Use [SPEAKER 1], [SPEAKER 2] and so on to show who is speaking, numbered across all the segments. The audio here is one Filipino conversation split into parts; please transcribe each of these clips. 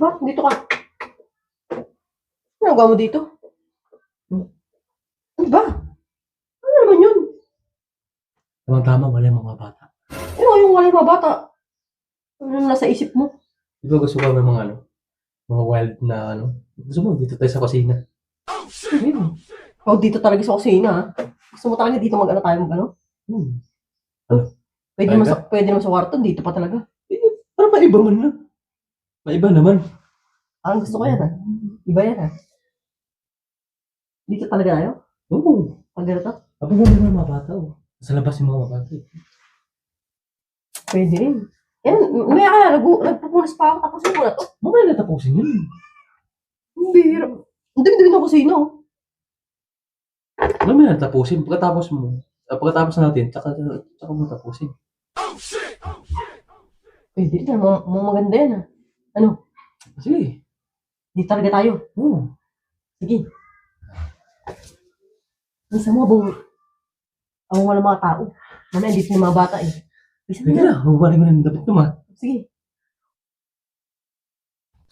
[SPEAKER 1] Ba? Dito ka. Ano gawa mo dito? Ano ba? Ano naman yun?
[SPEAKER 2] Tama-tama, wala yung mga bata.
[SPEAKER 1] Ano yung wala mga bata? Ano nasa isip mo?
[SPEAKER 2] Di ba gusto ko ng mga mga wild na Gusto mo, dito tayo sa kusina.
[SPEAKER 1] Ayun. Oh, dito talaga sa kusina, ha? Gusto mo talaga dito mag-ano tayo mag-ano? Pwede naman sa kwarto, dito pa talaga.
[SPEAKER 2] Para maiba man na. Maiba naman.
[SPEAKER 1] Ang gusto ko yan, ha? Iba yan, ha? Dito talaga tayo?
[SPEAKER 2] Oo.
[SPEAKER 1] Pag ganito?
[SPEAKER 2] Kapag gano'n ng mga bata, sa labas yung mga bata.
[SPEAKER 1] Pwede rin. Yan, may kaya nagpupunas pa ako tapos yung muna to.
[SPEAKER 2] Mamaya na tapusin yun.
[SPEAKER 1] Ang bihira. Ang dami-dami ng kusina, oh.
[SPEAKER 2] Mamaya na tapusin. Pagkatapos natin, tsaka mo tapusin.
[SPEAKER 1] Pwede rin, maganda yan, ha? Ano?
[SPEAKER 2] Sige.
[SPEAKER 1] Dito talaga tayo.
[SPEAKER 2] Oo.
[SPEAKER 1] Sige. Minsan mo abang wala mga tao. Mamaya dito yung mga bata, eh. Bisa
[SPEAKER 2] Sige na, huwag ko na yung dapat naman.
[SPEAKER 1] Sige.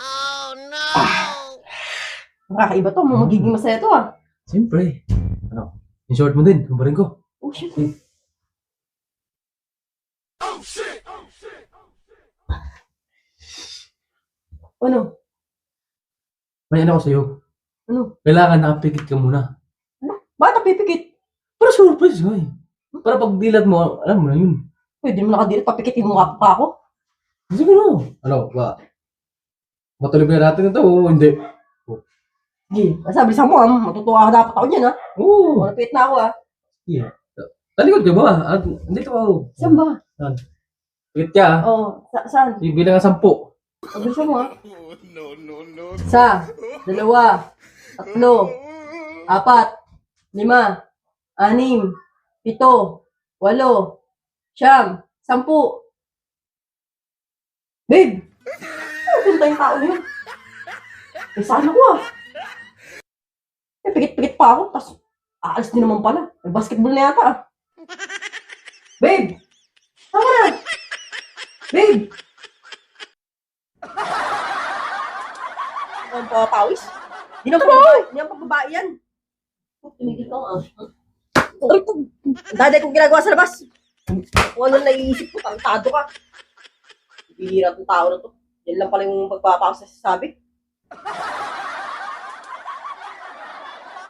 [SPEAKER 3] Oh no!
[SPEAKER 1] Nakakaiba to. Magiging masaya to, ah.
[SPEAKER 2] Siyempre. In short mo din, hubarin ko.
[SPEAKER 1] Oh, shit. Ano?
[SPEAKER 2] May ako sa'yo.
[SPEAKER 1] Ano?
[SPEAKER 2] Kailangan nakapikit ka muna.
[SPEAKER 1] Bakit napipikit?
[SPEAKER 2] Para surprise nga eh. Para pag dilat mo, alam mo na yun.
[SPEAKER 1] Pwede mo nakadirit, papikitin mo pa ako.
[SPEAKER 2] Sige na. Ba? Matuloy ba natin ito o hindi?
[SPEAKER 1] Sige. Sabi sa mo, matutuwa ka dapat ako niyan, ha?
[SPEAKER 2] Oo.
[SPEAKER 1] Malapit na ako, ha?
[SPEAKER 2] Sige. Talikod ka ba? Dito ako.
[SPEAKER 1] Saan ba?
[SPEAKER 2] Pikit ka.
[SPEAKER 1] Oo. Saan?
[SPEAKER 2] Bilang ka 10.
[SPEAKER 1] Gusto mo, ha?
[SPEAKER 3] No.
[SPEAKER 1] 1, 2, 3, 4, 5, 6, 7, 8, 9, 10. Babe! Ano punta yung tao niyo? Eh, saan ako, ah? Eh, pikit-pikit pa ako, tapos aalis din naman pala. May basketball na yata, ah. Babe! Tama na! Babe! Ang pawis? Di naman pagbabae yan. Tumigil ka, ah. Daday kong ginagawa sa labas. Kung ano naiisip ko, tangtado ka. Bihira tong tao na to. Yan lang pala yung pagpapakas sa sasabi.